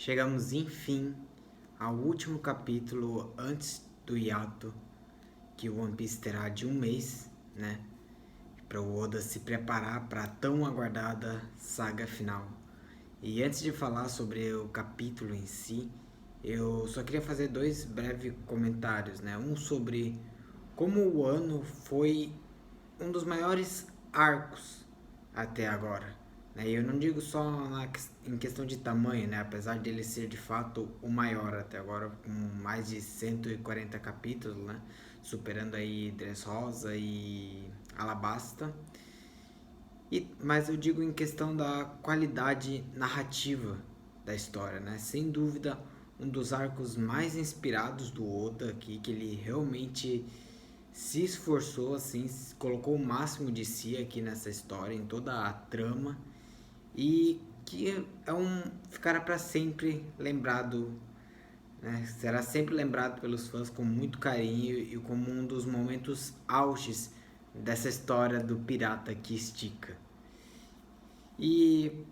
Chegamos enfim ao último capítulo antes do hiato que o One Piece terá de um mês, né? Para o Oda se preparar para a tão aguardada saga final. E antes de falar sobre o capítulo em si, eu só queria fazer dois breves comentários, né? Um sobre como o ano foi um dos maiores arcos até agora. Né? E eu não digo só em questão de tamanho, né? Apesar dele ser de fato o maior até agora, com mais de 140 capítulos, né? Superando aí Dressrosa e Alabasta. Mas eu digo em questão da qualidade narrativa da história, né? Sem dúvida, um dos arcos mais inspirados do Oda aqui, que ele realmente se esforçou, assim, colocou o máximo de si aqui nessa história, em toda a trama, e que ficará para sempre lembrado, né? Será sempre lembrado pelos fãs com muito carinho e como um dos momentos auges dessa história do pirata que estica. E,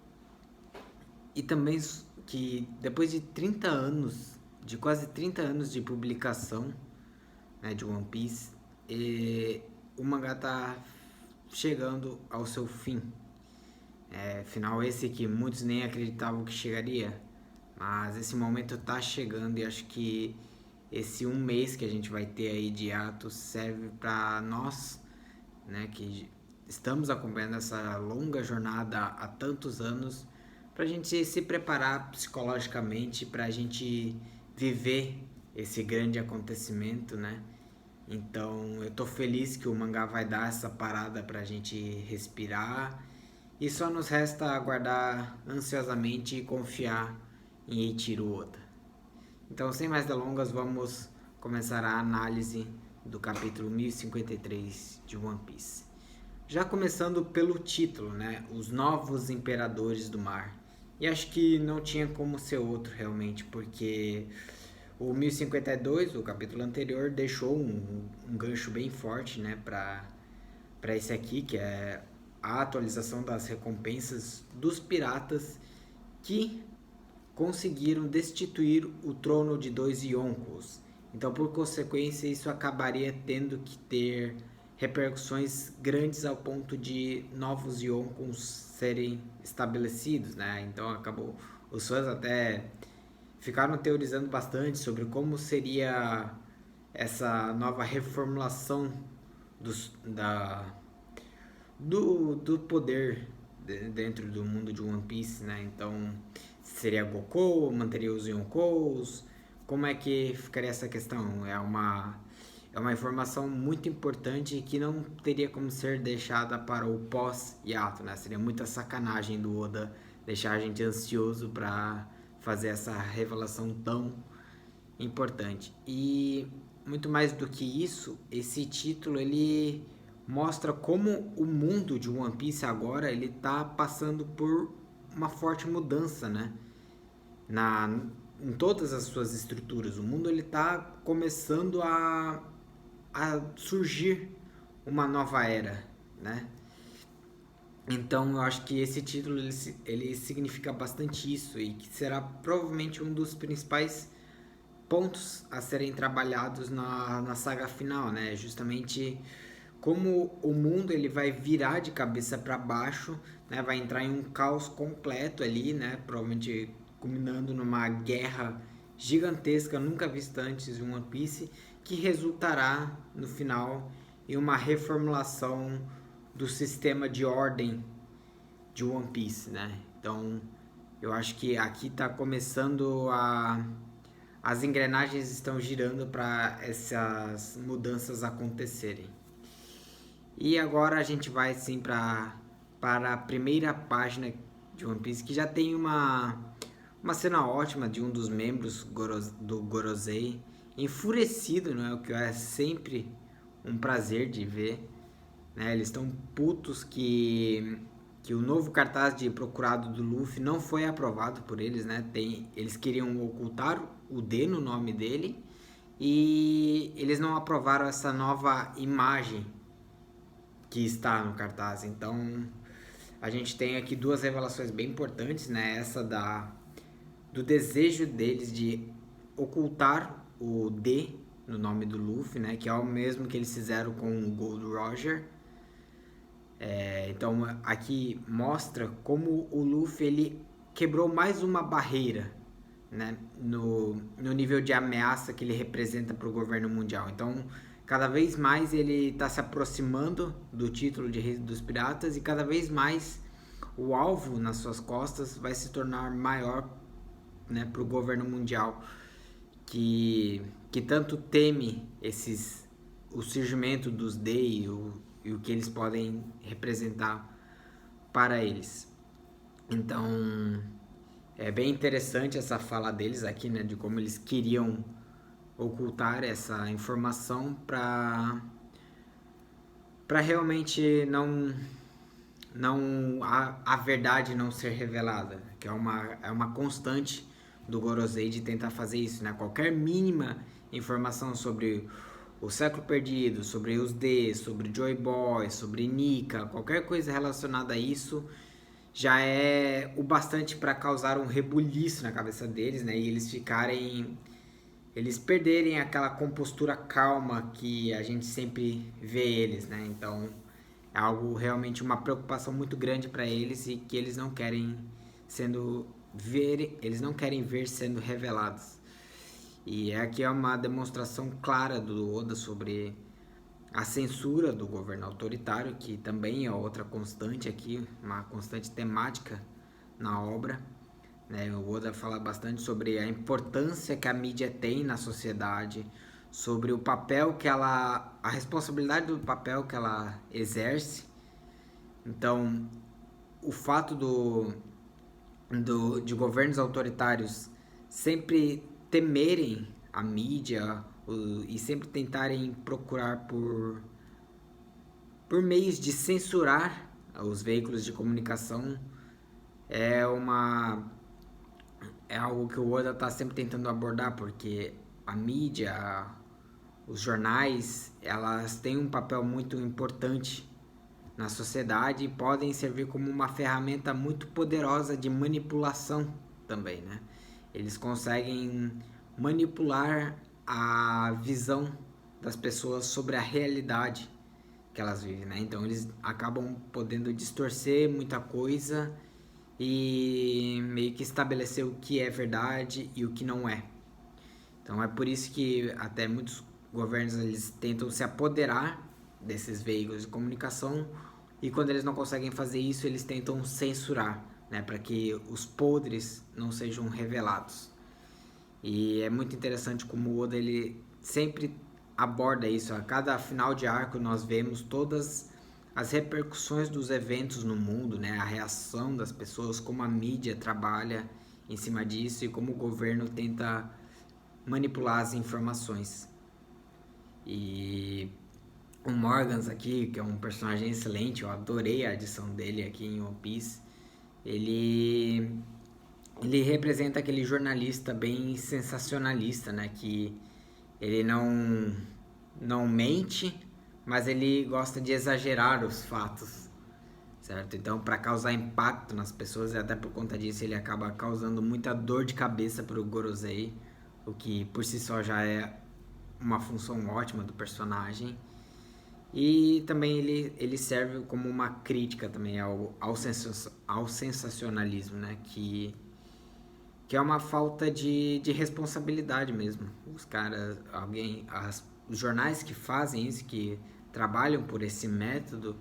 e também que depois de 30 anos, de quase 30 anos de publicação, né, de One Piece, o mangá tá chegando ao seu fim. Final esse que muitos nem acreditavam que chegaria, mas esse momento tá chegando e acho que esse um mês que a gente vai ter aí de ato serve para nós, né, que estamos acompanhando essa longa jornada há tantos anos, para a gente se preparar psicologicamente, para a gente viver esse grande acontecimento, né? Então eu tô feliz que o mangá vai dar essa parada pra gente respirar e só nos resta aguardar ansiosamente e confiar em Eiichiro Oda. Então, sem mais delongas, vamos começar a análise do capítulo 1053 de One Piece. Já começando pelo título, né? Os Novos Imperadores do Mar. E acho que não tinha como ser outro realmente, porque o 1052, o capítulo anterior, deixou um gancho bem forte, né, para esse aqui, que é a atualização das recompensas dos piratas que conseguiram destituir o trono de dois Yonkos. Então, por consequência, isso acabaria tendo que ter repercussões grandes ao ponto de novos Yonkos serem estabelecidos, né? Então, acabou os fãs até ficaram teorizando bastante sobre como seria essa nova reformulação dos, da, do poder dentro do mundo de One Piece, né? Então, seria Goku, manteria os Yonkous, como é que ficaria essa questão? É uma informação muito importante que não teria como ser deixada para o pós-hiato, né? Seria muita sacanagem do Oda deixar a gente ansioso para fazer essa revelação tão importante. E muito mais do que isso, esse título ele mostra como o mundo de One Piece agora ele tá passando por uma forte mudança, né? Na em todas as suas estruturas, o mundo ele tá começando a surgir uma nova era, né? Então eu acho que esse título ele significa bastante isso e que será provavelmente um dos principais pontos a serem trabalhados na saga final, né? Justamente como o mundo ele vai virar de cabeça para baixo, né? Vai entrar em um caos completo ali, né? Provavelmente culminando numa guerra gigantesca nunca vista antes em One Piece, que resultará no final em uma reformulação do sistema de ordem de One Piece, né? Então, eu acho que aqui está começando a as engrenagens estão girando para essas mudanças acontecerem. E agora a gente vai sim para a primeira página de One Piece, que já tem uma cena ótima de um dos membros do Gorosei, enfurecido, não é? O que é sempre um prazer de ver. Né? Eles estão putos que o novo cartaz de procurado do Luffy não foi aprovado por eles, né? Eles queriam ocultar o D no nome dele e eles não aprovaram essa nova imagem que está no cartaz. Então a gente tem aqui duas revelações bem importantes, né? Essa do desejo deles de ocultar o D no nome do Luffy, né? Que é o mesmo que eles fizeram com o Gold Roger. Então aqui mostra como o Luffy ele quebrou mais uma barreira, né, no nível de ameaça que ele representa para o governo mundial. Então cada vez mais ele está se aproximando do título de Rei dos Piratas e cada vez mais o alvo nas suas costas vai se tornar maior, né, para o governo mundial que tanto teme o surgimento dos D e o que eles podem representar para eles. Então é bem interessante essa fala deles aqui, né, de como eles queriam ocultar essa informação para realmente não a verdade não ser revelada, que é uma constante do Gorosei de tentar fazer isso, né? Qualquer mínima informação sobre o Século Perdido, sobre os D, sobre Joy Boy, sobre Nika, qualquer coisa relacionada a isso já é o bastante para causar um rebuliço na cabeça deles, né? E eles perderem aquela compostura calma que a gente sempre vê eles, né? Então é algo realmente uma preocupação muito grande para eles e que eles não querem ver sendo revelados. E aqui é uma demonstração clara do Oda sobre a censura do governo autoritário, que também é outra constante aqui, uma constante temática na obra. O Oda fala bastante sobre a importância que a mídia tem na sociedade, sobre o papel a responsabilidade do papel que ela exerce. Então, o fato de governos autoritários sempre temerem a mídia e sempre tentarem procurar por meios de censurar os veículos de comunicação é algo que o Oda está sempre tentando abordar, porque a mídia, os jornais, elas têm um papel muito importante na sociedade e podem servir como uma ferramenta muito poderosa de manipulação também, né? Eles conseguem manipular a visão das pessoas sobre a realidade que elas vivem, né? Então eles acabam podendo distorcer muita coisa e meio que estabelecer o que é verdade e o que não é. Então é por isso que até muitos governos eles tentam se apoderar desses veículos de comunicação e quando eles não conseguem fazer isso eles tentam censurar, né, para que os podres não sejam revelados. E é muito interessante como o Oda ele sempre aborda isso. A cada final de arco nós vemos todas as repercussões dos eventos no mundo, né? A reação das pessoas, como a mídia trabalha em cima disso e como o governo tenta manipular as informações. E o Morgans aqui, que é um personagem excelente, eu adorei a adição dele aqui em One Piece. Ele representa aquele jornalista bem sensacionalista, né? Que ele não mente, mas ele gosta de exagerar os fatos, certo? Então, para causar impacto nas pessoas, e até por conta disso, ele acaba causando muita dor de cabeça para o Gorosei, o que por si só já é uma função ótima do personagem. E também ele serve como uma crítica também ao sensacionalismo, né? Que é uma falta de responsabilidade mesmo. Os caras, os jornais que fazem isso, que trabalham por esse método,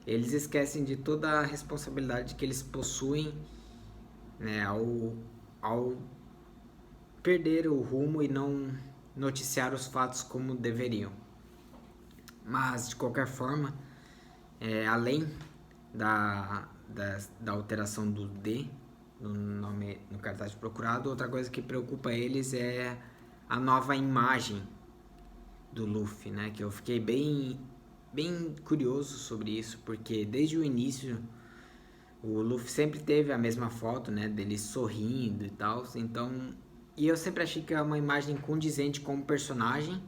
eles esquecem de toda a responsabilidade que eles possuem, né, ao perder o rumo e não noticiar os fatos como deveriam. Mas, de qualquer forma, além da alteração do D no nome no cartaz de procurado, outra coisa que preocupa eles é a nova imagem do Luffy, né? Que eu fiquei bem curioso sobre isso, porque desde o início o Luffy sempre teve a mesma foto, né? Dele sorrindo e tal, então... E eu sempre achei que é uma imagem condizente com o personagem,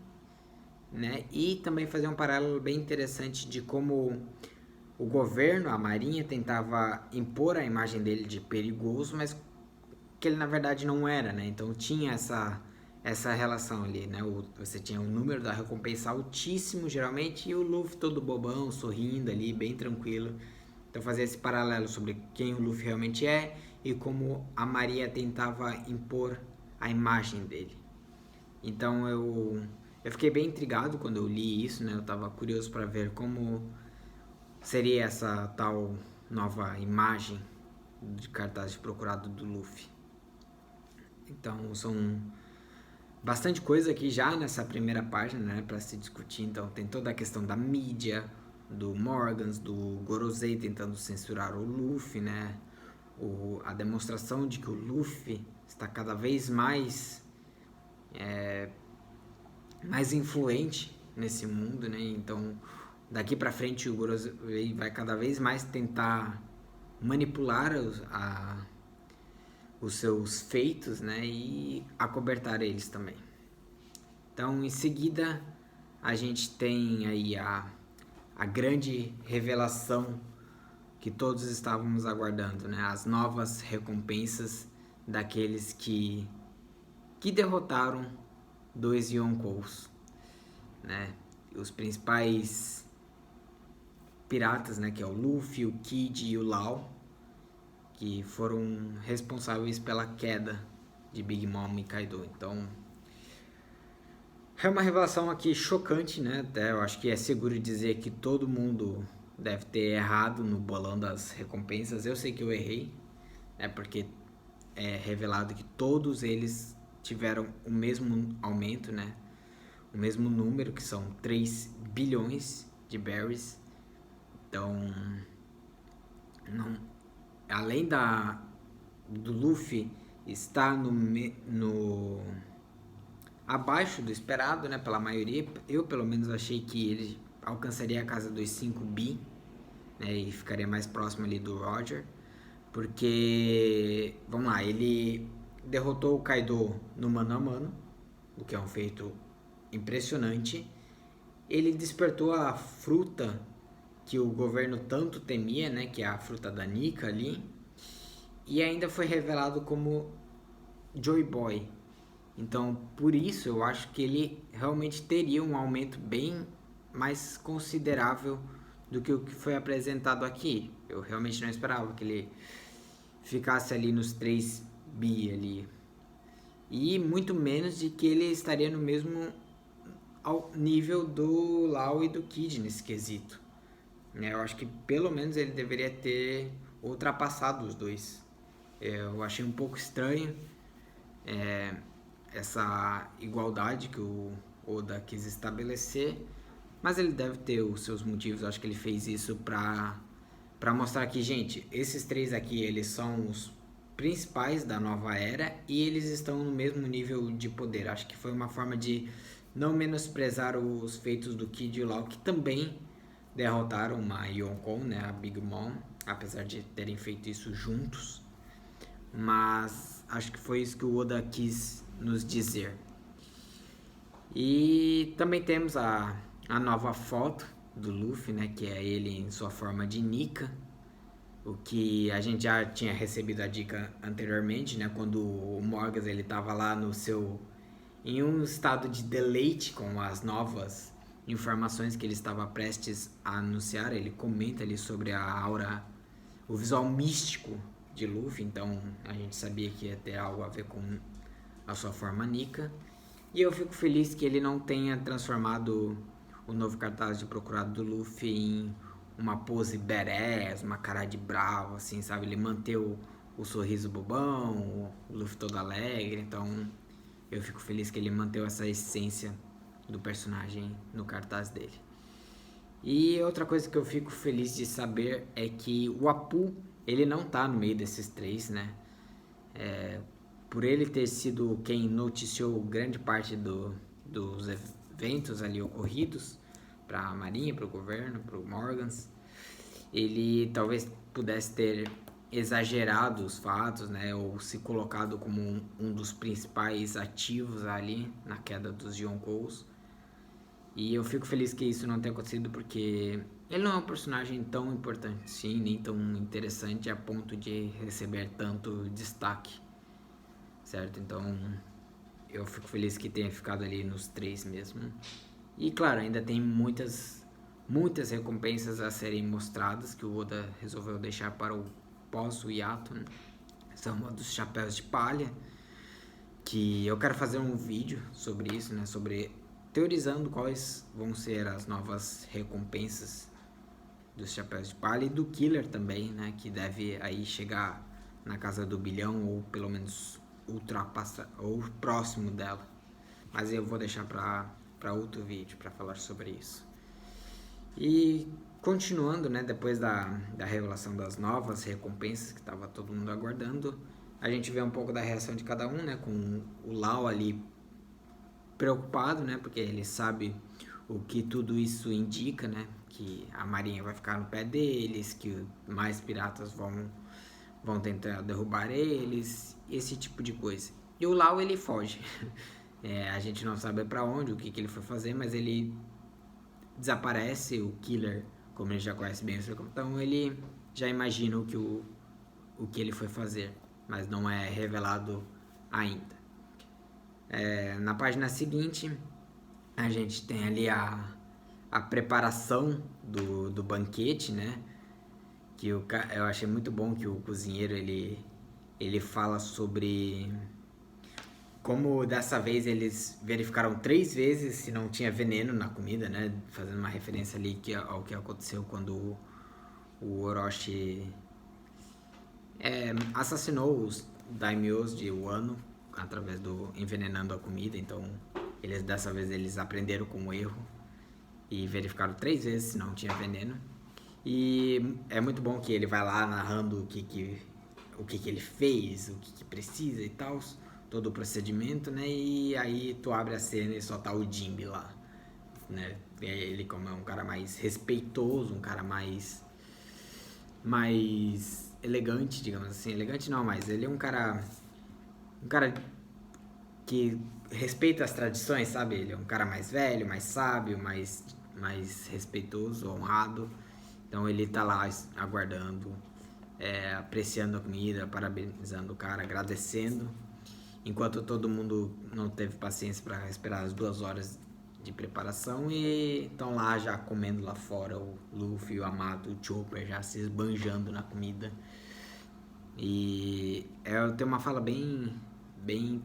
né? E também fazer um paralelo bem interessante de como o governo, a marinha, tentava impor a imagem dele de perigoso, mas que ele na verdade não era, né? Então tinha essa relação ali, né? Você tinha um número da recompensa altíssimo, geralmente, e o Luffy todo bobão, sorrindo ali, bem tranquilo. Então fazia esse paralelo sobre quem o Luffy realmente é e como a Maria tentava impor a imagem dele. Então eu fiquei bem intrigado quando eu li isso, né? Eu tava curioso para ver como seria essa tal nova imagem de cartaz de procurado do Luffy. Então são bastante coisa aqui já nessa primeira página, né, para se discutir. Então tem toda a questão da mídia, do Morgans, do Gorosei tentando censurar o Luffy, né? A demonstração de que o Luffy está cada vez mais influente nesse mundo, né? Então daqui para frente o Gorosei vai cada vez mais tentar manipular os seus feitos, né, e acobertar eles também. Então, em seguida, a gente tem aí a grande revelação que todos estávamos aguardando, né? As novas recompensas daqueles que derrotaram dois Yonkous, né? Os principais piratas, né? Que é o Luffy, o Kid e o Law, que foram responsáveis pela queda de Big Mom e Kaido. Então, é uma revelação aqui chocante, né? Até eu acho que é seguro dizer que todo mundo deve ter errado no bolão das recompensas. Eu sei que eu errei, né? Porque é revelado que todos eles tiveram o mesmo aumento, né? O mesmo número, que são 3 bilhões de berries. Então, não, além do Luffy estar no abaixo do esperado, né, pela maioria, eu pelo menos achei que ele alcançaria a casa dos 5 bi, né, e ficaria mais próximo ali do Roger, porque, vamos lá, ele derrotou o Kaido no mano a mano, o que é um feito impressionante. Ele despertou a fruta que o governo tanto temia, né, que é a fruta da Nika ali, e ainda foi revelado como Joy Boy. Então, por isso eu acho que ele realmente teria um aumento bem mais considerável do que o que foi apresentado aqui. Eu realmente não esperava que ele ficasse ali nos 3 bi ali. E muito menos de que ele estaria no mesmo ao nível do Lau e do Kid nesse quesito. Eu acho que pelo menos ele deveria ter ultrapassado os dois. Eu achei um pouco estranho essa igualdade que o Oda quis estabelecer, mas ele deve ter os seus motivos. Eu acho que ele fez isso para mostrar que, gente, esses 3 aqui, eles são os principais da nova era e eles estão no mesmo nível de poder. Acho que foi uma forma de não menosprezar os feitos do Kid e o Lau, que também derrotaram uma Yonkou, né, a Big Mom, apesar de terem feito isso juntos. Mas acho que foi isso que o Oda quis nos dizer. E também temos a nova foto do Luffy, né, que é ele em sua forma de Nika, o que a gente já tinha recebido a dica anteriormente, né, quando o Morgas ele estava lá em um estado de deleite com as novas informações que ele estava prestes a anunciar. Ele comenta ali sobre a aura, o visual místico de Luffy, então a gente sabia que ia ter algo a ver com a sua forma Nika. E eu fico feliz que ele não tenha transformado o novo cartaz de procurado do Luffy em uma pose badass, uma cara de bravo, assim, sabe? Ele manteve o sorriso bobão, o Luffy todo alegre, então eu fico feliz que ele manteve essa essência do personagem no cartaz dele. E outra coisa que eu fico feliz de saber é que o Apu, ele não tá no meio desses 3, né? Por ele ter sido quem noticiou grande parte dos eventos ali ocorridos para a Marinha, para o governo, para o Morgans, ele talvez pudesse ter exagerado os fatos, né, ou se colocado como um dos principais ativos ali na queda dos Yonkous. E eu fico feliz que isso não tenha acontecido, porque ele não é um personagem tão importante, sim, nem tão interessante a ponto de receber tanto destaque. certo? Então eu fico feliz que tenha ficado ali nos 3 mesmo. E claro, ainda tem muitas recompensas a serem mostradas que o Oda resolveu deixar para o pós o hiato, né? São uma dos chapéus de palha, que eu quero fazer um vídeo sobre isso, né? Sobre teorizando quais vão ser as novas recompensas dos chapéus de palha e do Killer também, né? Que deve aí chegar na casa do bilhão ou pelo menos ultrapassar ou próximo dela. Mas eu vou deixar para outro vídeo para falar sobre isso. E continuando, né? Depois da revelação das novas recompensas que estava todo mundo aguardando, a gente vê um pouco da reação de cada um, né? Com o Lau ali preocupado, né? Porque ele sabe o que tudo isso indica, né? Que a marinha vai ficar no pé deles, que mais piratas vão tentar derrubar eles, esse tipo de coisa. E o Lau, ele foge. A gente não sabe para onde, o que ele foi fazer, mas ele desaparece. O Killer, como ele já conhece bem o seu capitão, ele já imagina o que ele foi fazer, mas não é revelado ainda. Na página seguinte, a gente tem ali a preparação do banquete, né? Que eu achei muito bom que o cozinheiro ele fala sobre como dessa vez eles verificaram 3 vezes se não tinha veneno na comida, né? Fazendo uma referência ali ao que aconteceu quando o Orochi assassinou os daimyos de Wano através do envenenando a comida. Então dessa vez eles aprenderam com o erro e verificaram 3 vezes se não tinha veneno. E é muito bom que ele vai lá narrando o que ele fez, o que precisa e tal, todo o procedimento, né? E aí tu abre a cena e só tá o Jinbe lá, né? Ele como é um cara mais respeitoso, um cara mais elegante, digamos assim. Elegante não, mas ele é um cara que respeita as tradições, sabe? Ele é um cara mais velho, mais sábio, mais respeitoso, honrado. Então ele tá lá aguardando, apreciando a comida, parabenizando o cara, agradecendo. Enquanto todo mundo não teve paciência para esperar as 2 horas de preparação e estão lá já comendo lá fora, o Luffy, o Amato, o Chopper já se esbanjando na comida. E tem uma fala bem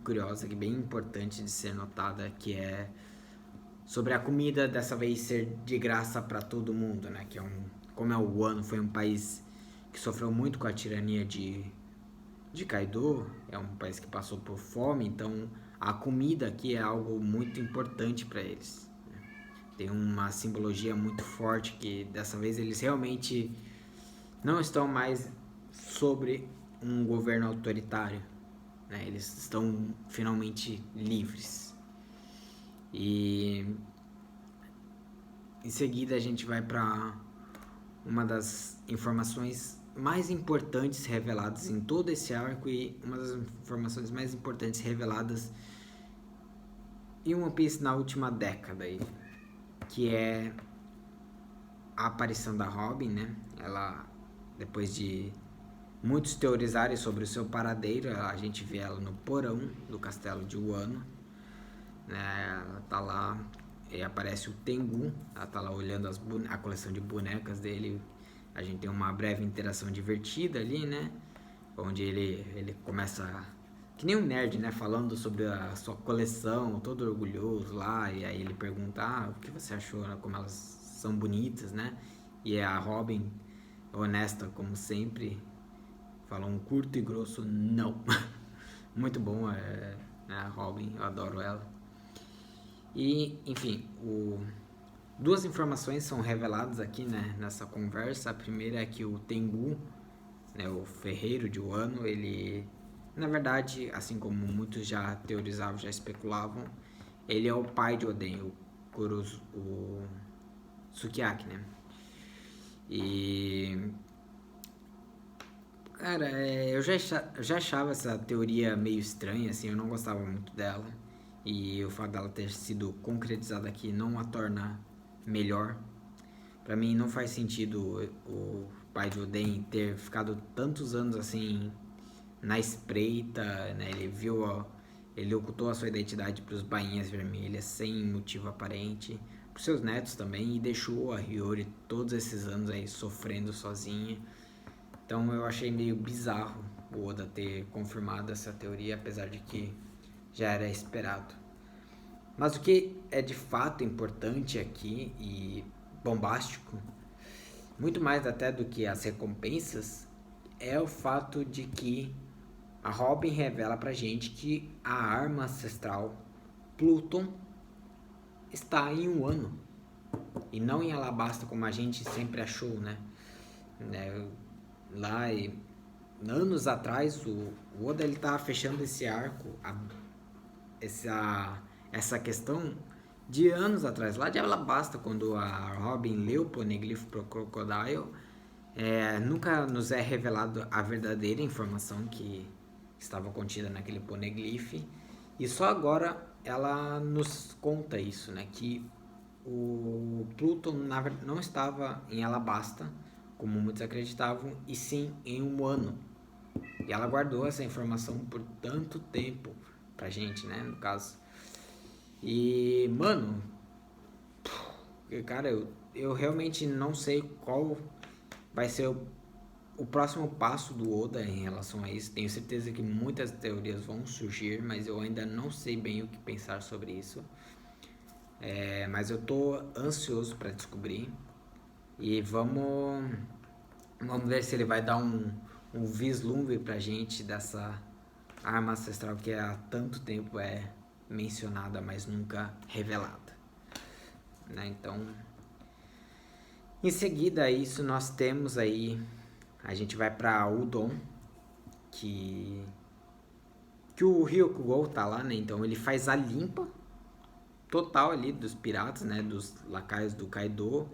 curiosa, bem importante de ser notada, que é sobre a comida dessa vez ser de graça para todo mundo, né? Que como o Wano foi um país que sofreu muito com a tirania de Kaido, é um país que passou por fome, então a comida aqui é algo muito importante para eles. Tem uma simbologia muito forte que dessa vez eles realmente não estão mais sobre um governo autoritário, né? Eles estão finalmente livres. E em seguida a gente vai para uma das informações mais importantes reveladas em todo esse arco e uma das informações mais importantes reveladas em One Piece na última década aí, que é a aparição da Robin, né? Ela, depois de muitos teorizarem sobre o seu paradeiro, a gente vê ela no porão do castelo de Wano, né? Ela tá lá e aparece o Tengu, ela tá lá olhando a coleção de bonecas dele. A gente tem uma breve interação divertida ali, né? Onde ele começa, que nem um nerd, né? Falando sobre a sua coleção, todo orgulhoso lá. E aí ele pergunta, o que você achou, né? Como elas são bonitas, né? E a Robin, honesta como sempre, fala um curto e grosso não. Muito bom, a Robin, eu adoro ela. E, enfim, 2 informações são reveladas aqui, né, nessa conversa. A primeira é que o Tengu, né, o ferreiro de Wano, ele, na verdade, assim como muitos já teorizavam, já especulavam, ele é o pai de Oden, o Sukiyaki, né? E, cara, eu já achava essa teoria meio estranha, assim, eu não gostava muito dela. E o fato dela ter sido concretizada aqui não a torna melhor. Pra mim não faz sentido o pai de Oden ter ficado tantos anos assim na espreita, né? Ele ocultou a sua identidade para os Bainhas Vermelhas sem motivo aparente, para os seus netos também, e deixou a Hiyori todos esses anos aí sofrendo sozinha. Então eu achei meio bizarro o Oda ter confirmado essa teoria, apesar de que já era esperado. Mas o que é de fato importante aqui e bombástico, muito mais até do que as recompensas, é o fato de que a Robin revela pra gente que a arma ancestral Pluton está em Wano e não em Alabasta, como a gente sempre achou, né? Lá, anos atrás, o Oda ele tá fechando esse arco, essa questão de anos atrás, lá de Alabasta, quando a Robin leu o Poneglyph pro Crocodile, nunca nos é revelado a verdadeira informação que estava contida naquele Poneglyph, e só agora ela nos conta isso, né, que o Pluton não estava em Alabasta, como muitos acreditavam, e sim em Wano. E ela guardou essa informação por tanto tempo pra gente, né, no caso. E, mano, cara, eu realmente não sei qual vai ser o próximo passo do Oda em relação a isso. Tenho certeza que muitas teorias vão surgir, mas eu ainda não sei bem o que pensar sobre isso. Mas eu tô ansioso para descobrir. E vamos ver se ele vai dar um vislumbre pra gente dessa arma ancestral que há tanto tempo é mencionada, mas nunca revelada, né? Então, em seguida a isso, nós temos aí, a gente vai para Udon, que o Ryukugou tá lá, né? Então ele faz a limpa total ali dos piratas, né? Dos lacaios do Kaido.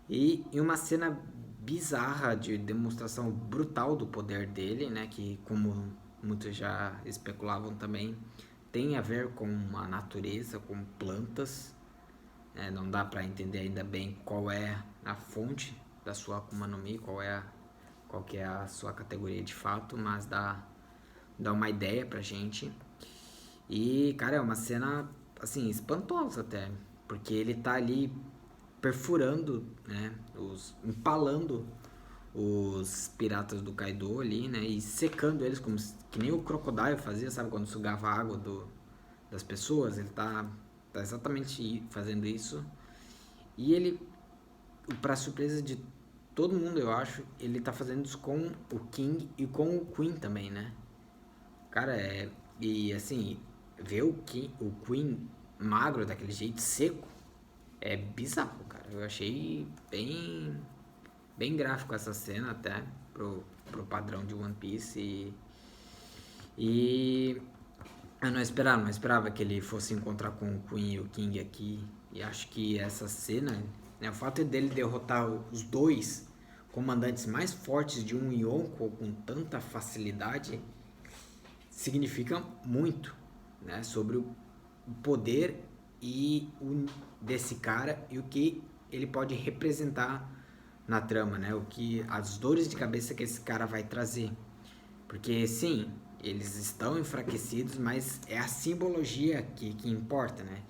E em uma cena bizarra de demonstração brutal do poder dele, né? Que, como muitos já especulavam também, tem a ver com a natureza, com plantas. Não dá para entender ainda bem qual é a fonte da sua Akuma no Mi, qual que é a sua categoria de fato, mas dá uma ideia pra gente. E, cara, é uma cena, assim, espantosa até, porque ele tá ali perfurando, né, empalando os piratas do Kaido ali, né, e secando eles como que nem o Crocodile fazia, sabe, quando sugava a água das pessoas. Ele tá exatamente fazendo isso. E ele, pra surpresa de todo mundo, eu acho, ele tá fazendo isso com o King e com o Queen também, né? Cara, e assim, ver o Queen magro daquele jeito, seco, é bizarro, cara. Eu achei bem gráfico essa cena até, pro padrão de One Piece. E eu não esperava que ele fosse encontrar com o Queen e o King aqui. E acho que essa cena, né, o fato dele derrotar os dois comandantes mais fortes de um Yonko com tanta facilidade significa muito, né, sobre o poder desse cara e o que ele pode representar na trama, né? As dores de cabeça que esse cara vai trazer. Porque sim, eles estão enfraquecidos, mas é a simbologia que importa, né?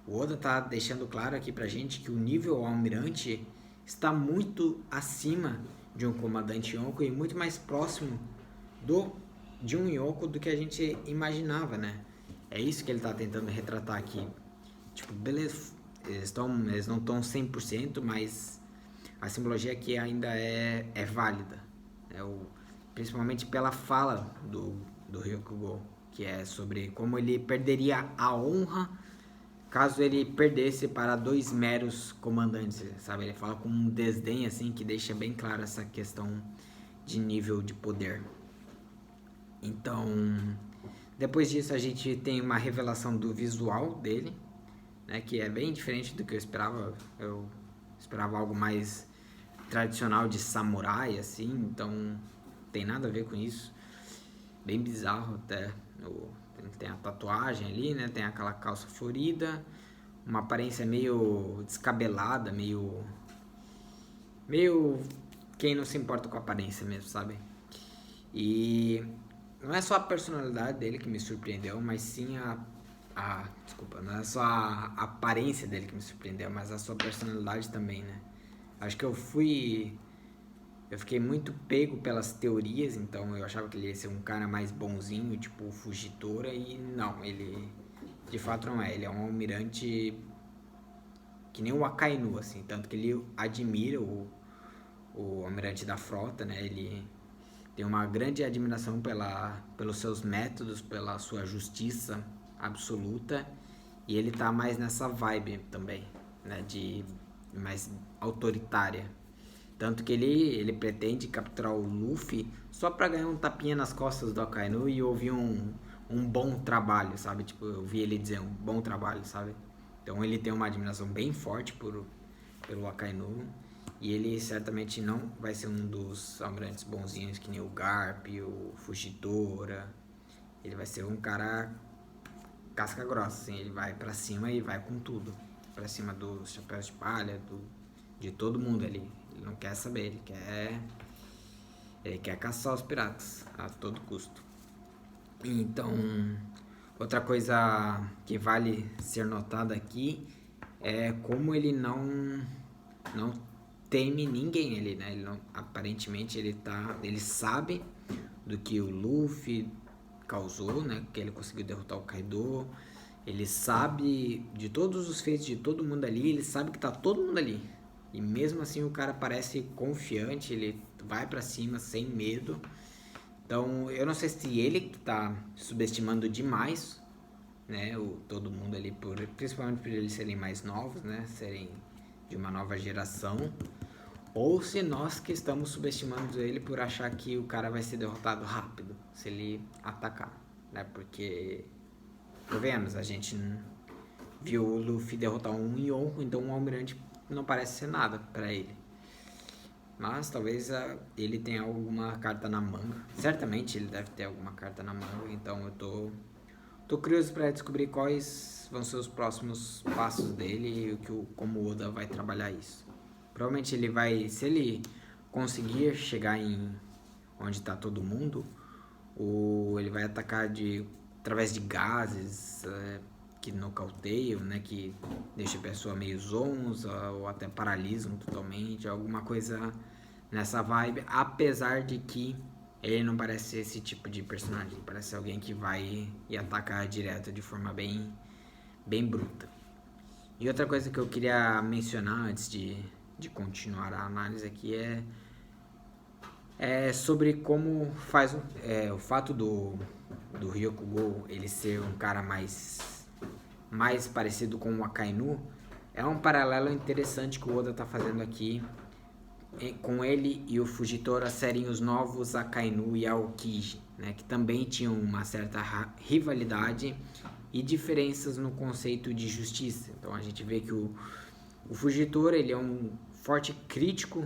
O Oda tá deixando claro aqui pra gente que o nível almirante está muito acima de um comandante Yonko e muito mais próximo de um Yonko do que a gente imaginava, né? É isso que ele tá tentando retratar aqui. Tipo, beleza, eles não estão 100%, mas a simbologia aqui ainda é válida. Principalmente pela fala do Ryukugou, que é sobre como ele perderia a honra caso ele perdesse para dois meros comandantes, sabe? Ele fala com um desdém assim que deixa bem clara essa questão de nível de poder. Então, depois disso a gente tem uma revelação do visual dele, né, que é bem diferente do que eu esperava. Eu esperava algo mais tradicional de samurai, assim, então tem nada a ver com isso. Bem bizarro até. Tem a tatuagem ali, né? Tem aquela calça florida, uma aparência meio descabelada, meio quem não se importa com a aparência mesmo, sabe? E não é só a personalidade dele que me surpreendeu, mas sim desculpa, não é só a aparência dele que me surpreendeu, mas a sua personalidade também, né? Acho que eu fiquei muito pego pelas teorias, então eu achava que ele ia ser um cara mais bonzinho, tipo o Fujitora, e não, ele de fato não é. Ele é um almirante que nem o Akainu, assim, tanto que ele admira o almirante da frota, né? Ele tem uma grande admiração pelos seus métodos, pela sua justiça absoluta, e ele tá mais nessa vibe também, né? De mais autoritária. Tanto que ele pretende capturar o Luffy só pra ganhar um tapinha nas costas do Akainu e ouvir um bom trabalho, sabe? Tipo, eu vi ele dizer um bom trabalho, sabe? Então ele tem uma admiração bem forte pelo Akainu. E ele certamente não vai ser um dos almirantes bonzinhos que nem o Garp, o Fujitora. Ele vai ser um cara casca grossa, assim. Ele vai pra cima e vai com tudo. Pra cima dos chapéus de palha, de todo mundo ali. Ele não quer saber, ele quer caçar os piratas a todo custo. Então, outra coisa que vale ser notada aqui é como ele não teme ninguém ali, né? Ele não, aparentemente ele sabe do que o Luffy causou, né? Que ele conseguiu derrotar o Kaido. Ele sabe de todos os feitos de todo mundo ali, ele sabe que tá todo mundo ali. E mesmo assim o cara parece confiante, ele vai pra cima sem medo. Então, eu não sei se ele que tá subestimando demais, né, todo mundo ali, principalmente por eles serem mais novos, né, serem de uma nova geração, ou se nós que estamos subestimando ele por achar que o cara vai ser derrotado rápido, se ele atacar, né, porque, convenhamos, a gente viu o Luffy derrotar um Yonko, então um almirante não parece ser nada pra ele. Mas talvez ele tenha alguma carta na manga. Certamente ele deve ter alguma carta na manga. Então eu tô curioso para descobrir quais vão ser os próximos passos dele e como o Oda vai trabalhar isso. Provavelmente ele vai, se ele conseguir chegar em onde está todo mundo, ele vai atacar através de gases que nocauteiam, né, que deixa a pessoa meio zonza ou até paralisam totalmente, alguma coisa nessa vibe, apesar de que ele não parece ser esse tipo de personagem, parece alguém que vai e atacar direto de forma bem bruta. E outra coisa que eu queria mencionar antes de continuar a análise aqui é sobre como faz o fato do Ryokugou ele ser um cara mais parecido com o Akainu, é um paralelo interessante que o Oda está fazendo aqui com ele e o Fujitora serem os novos Akainu e Aokiji, né, que também tinham uma certa rivalidade e diferenças no conceito de justiça. Então a gente vê que o Fujitora ele é um forte crítico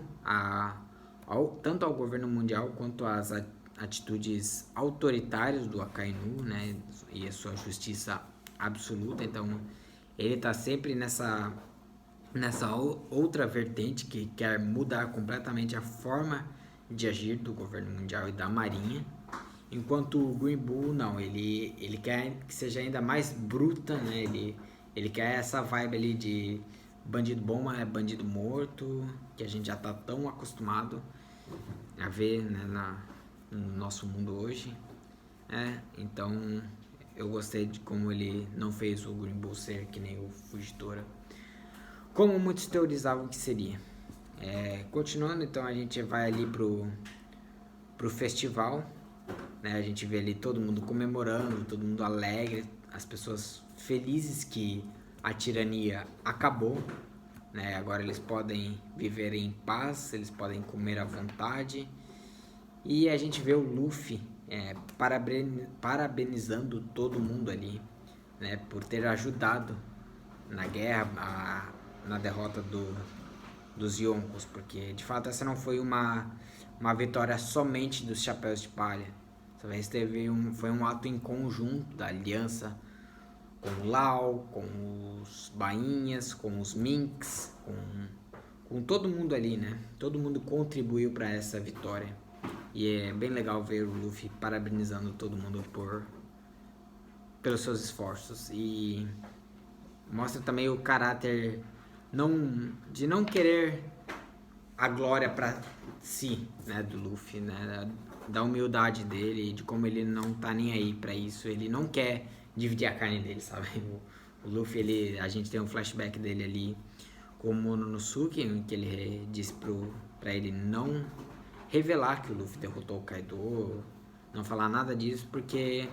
tanto ao governo mundial quanto às atitudes autoritárias do Akainu, né, e a sua justiça absoluta. Então ele está sempre nessa outra vertente que quer mudar completamente a forma de agir do governo mundial e da marinha, enquanto o Green Bull não, ele quer que seja ainda mais bruta, né? Ele quer essa vibe ali de bandido bom é bandido morto, que a gente já tá tão acostumado a ver, né, no nosso mundo hoje. Então eu gostei de como ele não fez o Green Bull ser que nem o Fujitora, como muitos teorizavam que seria. Continuando, então a gente vai ali pro festival, né? A gente vê ali todo mundo comemorando, todo mundo alegre, as pessoas felizes que a tirania acabou, né? Agora eles podem viver em paz, eles podem comer à vontade. E a gente vê o Luffy parabenizando todo mundo ali, né? Por ter ajudado na guerra, na derrota dos Yonkos, porque de fato essa não foi uma vitória somente dos Chapéus de Palha. Essa vez foi um ato em conjunto da aliança com o Lau, com os Bainhas, com os Minks, com todo mundo ali, né? Todo mundo contribuiu para essa vitória. E é bem legal ver o Luffy parabenizando todo mundo pelos seus esforços. E mostra também o caráter de não querer a glória pra si, né, do Luffy, né, da humildade dele, de como ele não tá nem aí pra isso, ele não quer dividir a carne dele, sabe? O Luffy, a gente tem um flashback dele ali com o Momonosuke, em que ele disse pra ele não revelar que o Luffy derrotou o Kaido, não falar nada disso, porque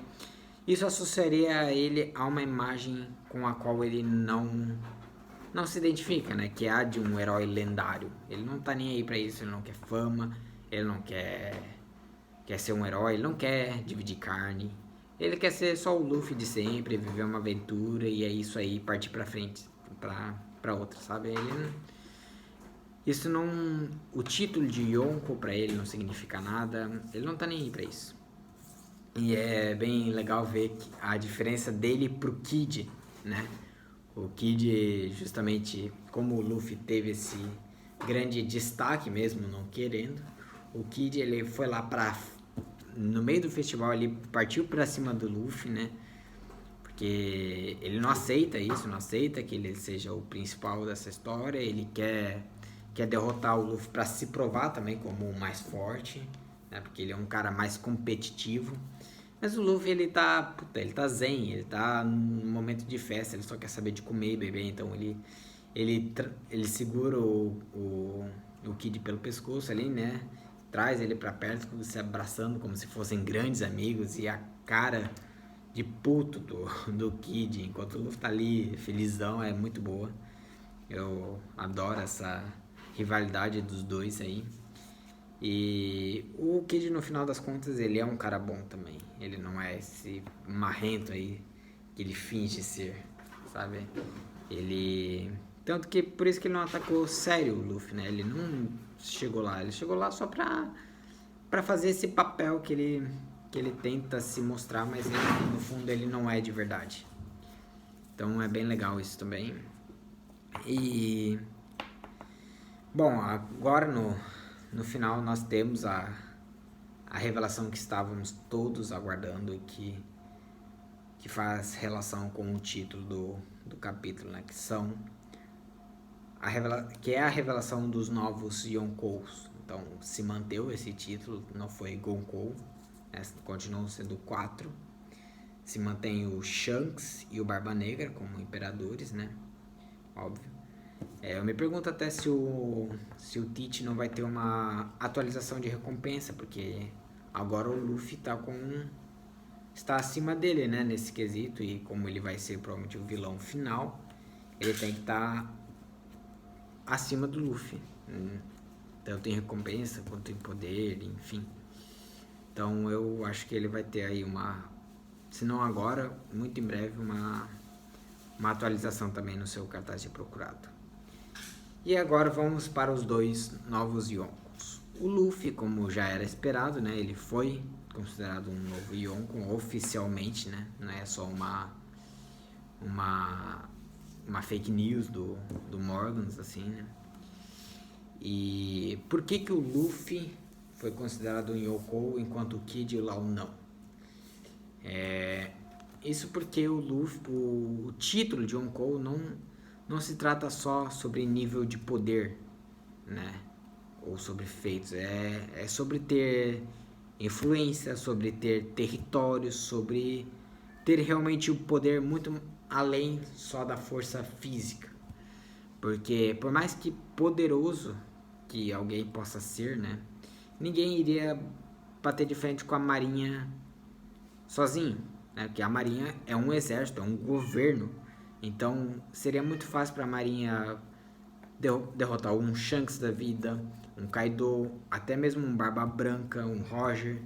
isso associaria ele a uma imagem com a qual ele não se identifica, né? Que é a de um herói lendário. Ele não tá nem aí pra isso, ele não quer fama, ele não quer ser um herói, ele não quer dividir carne. Ele quer ser só o Luffy de sempre, viver uma aventura e é isso aí, partir pra frente, pra outra, sabe? Isso não... O título de Yonko pra ele não significa nada, ele não tá nem aí pra isso. E é bem legal ver a diferença dele pro Kid, né? O Kid, justamente como o Luffy teve esse grande destaque mesmo, não querendo, o Kid ele foi lá no meio do festival, ele partiu pra cima do Luffy, né? Porque ele não aceita isso, não aceita que ele seja o principal dessa história, ele quer derrotar o Luffy pra se provar também como o mais forte, né? Porque ele é um cara mais competitivo. Mas o Luffy, ele tá zen, ele tá num momento de festa, ele só quer saber de comer e beber, então ele segura o Kid pelo pescoço ali, né? Traz ele pra perto, se abraçando como se fossem grandes amigos, e a cara de puto do Kid, enquanto o Luffy tá ali felizão, é muito boa. Eu adoro essa rivalidade dos dois aí. E o Kid, no final das contas, ele é um cara bom também. Ele não é esse marrento aí que ele finge ser, sabe? Ele... Tanto que por isso que ele não atacou sério o Luffy, né? Ele não chegou lá. Ele chegou lá só pra fazer esse papel que ele tenta se mostrar, mas no fundo ele não é de verdade. Então é bem legal isso também. E... Bom, agora no final nós temos a revelação que estávamos todos aguardando e que faz relação com o título do capítulo, né? Que é a revelação dos novos Yonkous. Então se manteve esse título, não foi Gonkou, né? Continuam sendo 4. Se mantém o Shanks e o Barba Negra como imperadores, né? Óbvio. Eu me pergunto até se o Teach não vai ter uma atualização de recompensa, porque agora o Luffy está acima dele, né, nesse quesito, e como ele vai ser provavelmente o vilão final, ele tem que estar acima do Luffy, tanto em recompensa quanto em poder, enfim. Então eu acho que ele vai ter aí se não agora, muito em breve, uma atualização também no seu cartaz de procurado. E agora vamos para os dois novos Yonkos. O Luffy, como já era esperado, né, ele foi considerado um novo Yonko oficialmente, né, não é só uma fake news do Morgans, assim, né. E por que o Luffy foi considerado um Yonko enquanto o Kid e o Law não? Isso porque o Luffy, o título de Yonko não se trata só sobre nível de poder, né? Ou sobre feitos. É sobre ter influência, sobre ter território, sobre ter realmente o poder muito além só da força física. Porque por mais que poderoso que alguém possa ser, né? Ninguém iria bater de frente com a marinha sozinho, né? Porque a marinha é um exército, é um governo. Então seria muito fácil para a marinha derrotar um Shanks da vida, um Kaido, até mesmo um Barba Branca, um Roger,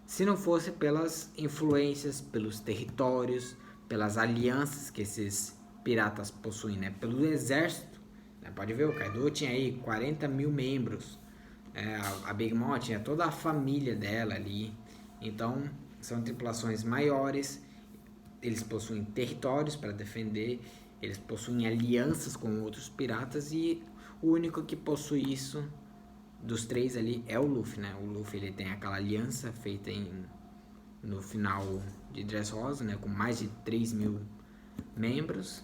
se não fosse pelas influências, pelos territórios, pelas alianças que esses piratas possuem, né? Pelo exército, né? Pode ver, o Kaido tinha aí 40 mil membros, a Big Mom tinha toda a família dela ali, então são tripulações maiores, eles possuem territórios para defender, eles possuem alianças com outros piratas, e o único que possui isso dos três ali é o Luffy, né? O Luffy ele tem aquela aliança feita no final de Dressrosa, né? Com mais de 3.000 membros.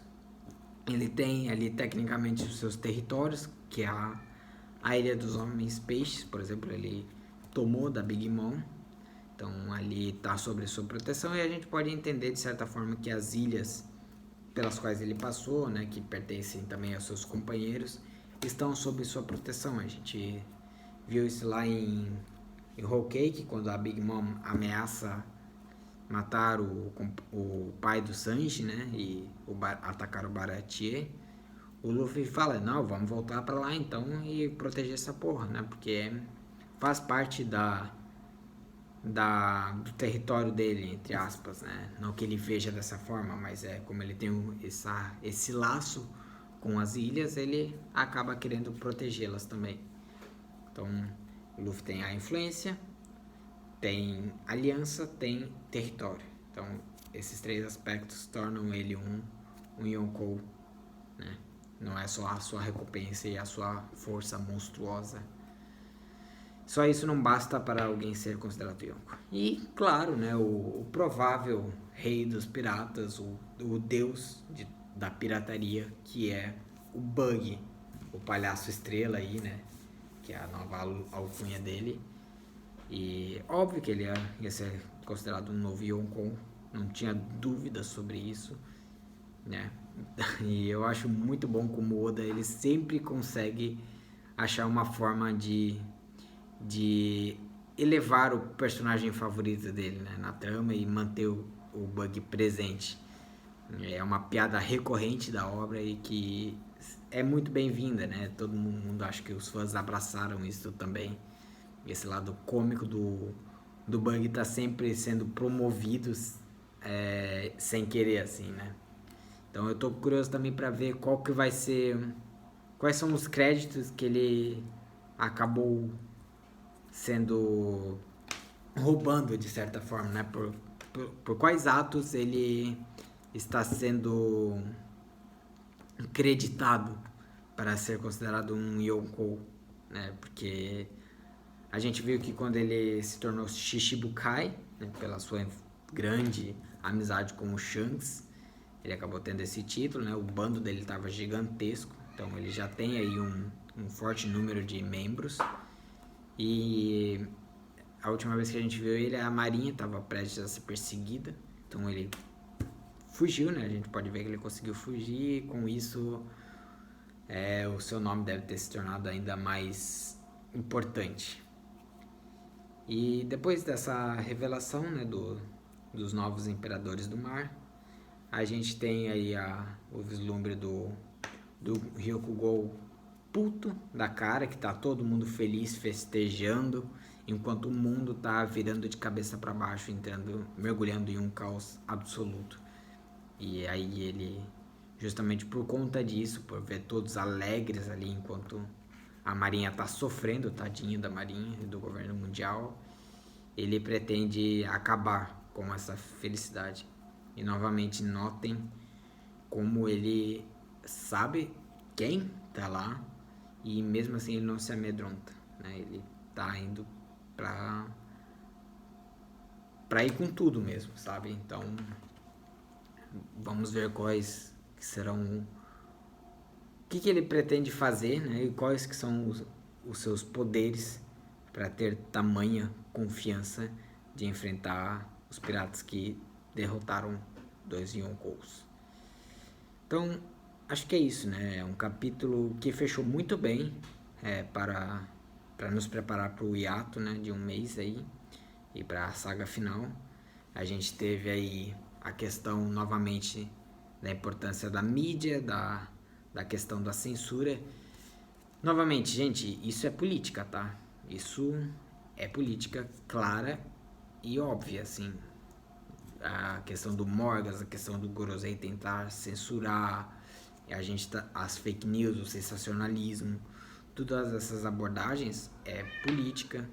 Ele tem ali tecnicamente os seus territórios, que é a Ilha dos Homens Peixes, por exemplo, ele tomou da Big Mom. Então ali está sob sua proteção e a gente pode entender de certa forma que as ilhas pelas quais ele passou, né, que pertencem também aos seus companheiros, estão sob sua proteção. A gente viu isso lá em Whole Cake, quando a Big Mom ameaça matar o pai do Sanji, né, e atacar o Baratie. O Luffy fala, não, vamos voltar pra lá então e proteger essa porra, né, porque faz parte do território dele, entre aspas, né? Não que ele veja dessa forma, mas é como ele tem esse laço com as ilhas, ele acaba querendo protegê-las também. Então, o Luffy tem a influência, tem aliança, tem território. Então, esses três aspectos tornam ele um Yonkou, né? Não é só a sua recompensa e a sua força monstruosa. Só isso não basta para alguém ser considerado Yonko. E, claro, né, o provável rei dos piratas, o deus da pirataria, que é o Bug, o palhaço estrela aí, né, que é a nova alcunha dele. E óbvio que ele ia ser considerado um novo Yonko, não tinha dúvida sobre isso, né. E eu acho muito bom como o Oda ele sempre consegue achar uma forma de elevar o personagem favorito dele, né, na trama e manter o Bug presente. É uma piada recorrente da obra e que é muito bem-vinda, né? Todo mundo, acho que os fãs abraçaram isso também. Esse lado cômico do Bug tá sempre sendo promovido sem querer, assim, né? Então eu tô curioso também para ver qual que vai ser, quais são os créditos que ele acabou sendo roubando de certa forma, né? Por quais atos ele está sendo creditado para ser considerado um Yonkou, né? Porque a gente viu que quando ele se tornou Shichibukai, né, pela sua grande amizade com o Shanks, ele acabou tendo esse título, né? O bando dele estava gigantesco, então ele já tem aí um forte número de membros. E a última vez que a gente viu ele, a marinha estava prestes a ser perseguida, então ele fugiu, né? A gente pode ver que ele conseguiu fugir e com isso o seu nome deve ter se tornado ainda mais importante. E depois dessa revelação, né, dos novos imperadores do mar, a gente tem aí o vislumbre do Ryokugou puto da cara, que tá todo mundo feliz, festejando, enquanto o mundo tá virando de cabeça para baixo, mergulhando em um caos absoluto. E aí ele, justamente por conta disso, por ver todos alegres ali, enquanto a marinha tá sofrendo, tadinho da marinha e do governo mundial, ele pretende acabar com essa felicidade. E novamente notem como ele sabe quem tá lá e mesmo assim ele não se amedronta, né? Ele tá indo pra ir com tudo mesmo, sabe? Então vamos ver quais que serão o que ele pretende fazer, né? E quais que são os seus poderes para ter tamanha confiança de enfrentar os piratas que derrotaram 2 Yonkous. Então, acho que é isso, né? É um capítulo que fechou muito bem para nos preparar para o hiato, né, de um mês aí e para a saga final. A gente teve aí a questão novamente da importância da mídia, da questão da censura. Novamente, gente, isso é política, tá? Isso é política clara e óbvia, assim. A questão do Morgas, a questão do Gorosei tentar censurar, as fake news, o sensacionalismo, todas essas abordagens é política.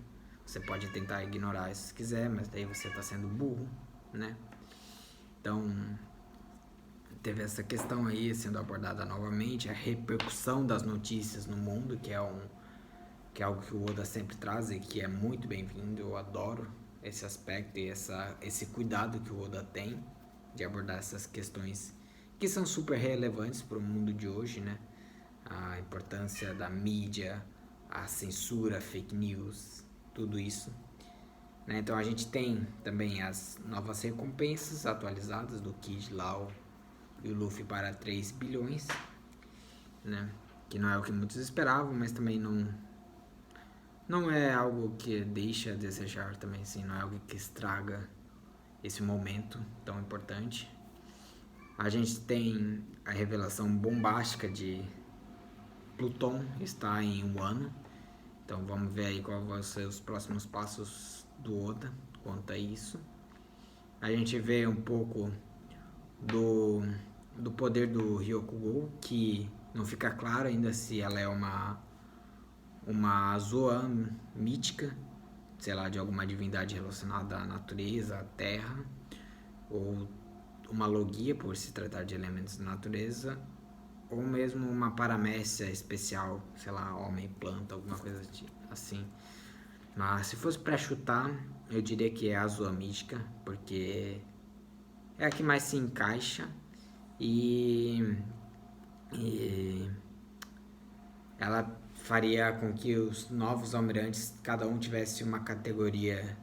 Você pode tentar ignorar isso se quiser, mas daí você está sendo burro, né? Então, teve essa questão aí sendo abordada novamente, a repercussão das notícias no mundo, que é que é algo que o Oda sempre traz e que é muito bem-vindo. Eu adoro esse aspecto e esse cuidado que o Oda tem de abordar essas questões que são super relevantes para o mundo de hoje, né? A importância da mídia, a censura, fake news, tudo isso. Né? Então a gente tem também as novas recompensas atualizadas do Kid, Lau e o Luffy para 3 bilhões, né? Que não é o que muitos esperavam, mas também não é algo que deixa a desejar também, assim, não é algo que estraga esse momento tão importante. A gente tem a revelação bombástica de Pluton está em Wano, então vamos ver aí quais vão ser os próximos passos do Oda quanto a isso. A gente vê um pouco do poder do Ryokugou, que não fica claro ainda se ela é uma Zoan mítica, sei lá, de alguma divindade relacionada à natureza, à terra, ou uma Logia, por se tratar de elementos da natureza, ou mesmo uma paramécia especial, sei lá, homem, planta, alguma coisa assim. Mas se fosse pra chutar, eu diria que é a Zoan mítica, porque é a que mais se encaixa e ela faria com que os novos almirantes, cada um tivesse uma categoria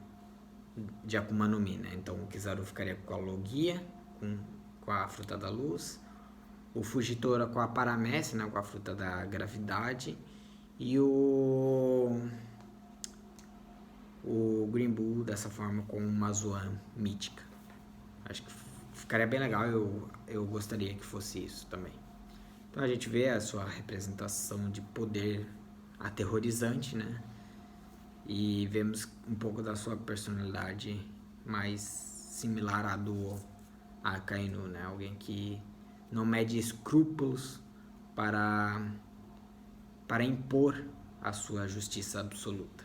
de Akuma no Mi, né? Então o Kizaru ficaria com a Logia, com a fruta da luz, o Fujitora com a Paramécia, né? Com a fruta da gravidade, e o Green Bull dessa forma com uma Zoan mítica. Acho que ficaria bem legal, eu gostaria que fosse isso também. Então a gente vê a sua representação de poder aterrorizante, né? E vemos um pouco da sua personalidade mais similar à do Akainu, né? Alguém que não mede escrúpulos para impor a sua justiça absoluta.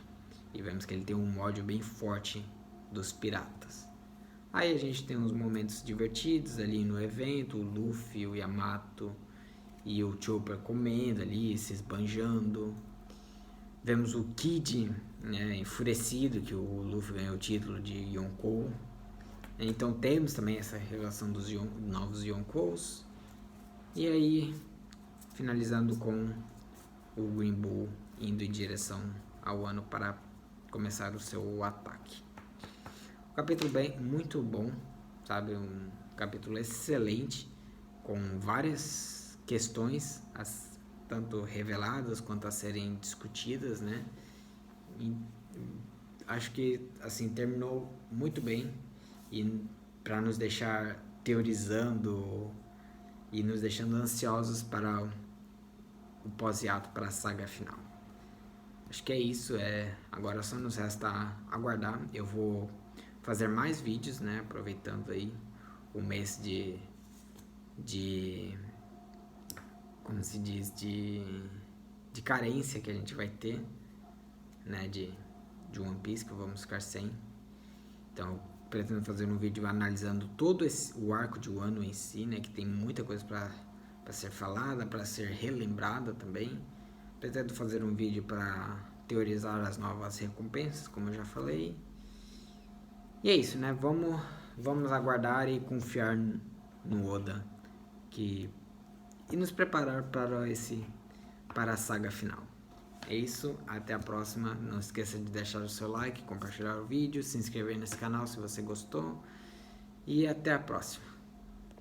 E vemos que ele tem um ódio bem forte dos piratas. Aí a gente tem uns momentos divertidos ali no evento, o Luffy, o Yamato e o Chopper comendo ali, se esbanjando. Vemos o Kid, né, enfurecido que o Luffy ganhou o título de Yonkou. Então temos também essa revelação dos novos Yonkous. E aí, finalizando com o Green Bull indo em direção ao Wano para começar o seu ataque. Um capítulo muito bom, sabe? Um capítulo excelente, com várias questões, tanto reveladas quanto a serem discutidas, né? E acho que assim terminou muito bem e para nos deixar teorizando e nos deixando ansiosos para o pós-hiato, para a saga final. Acho que é isso, agora só nos resta aguardar. Eu vou fazer mais vídeos, né, aproveitando aí o mês de como se diz, de carência que a gente vai ter, né, de One Piece, que vamos ficar sem. Então eu pretendo fazer um vídeo analisando todo o arco de Wano em si, né, que tem muita coisa para ser falada, para ser relembrada também. Pretendo fazer um vídeo para teorizar as novas recompensas, como eu já falei. E é isso, né? Vamos aguardar e confiar no Oda e nos preparar para a saga final. É isso, até a próxima. Não esqueça de deixar o seu like, compartilhar o vídeo, se inscrever nesse canal se você gostou. E até a próxima.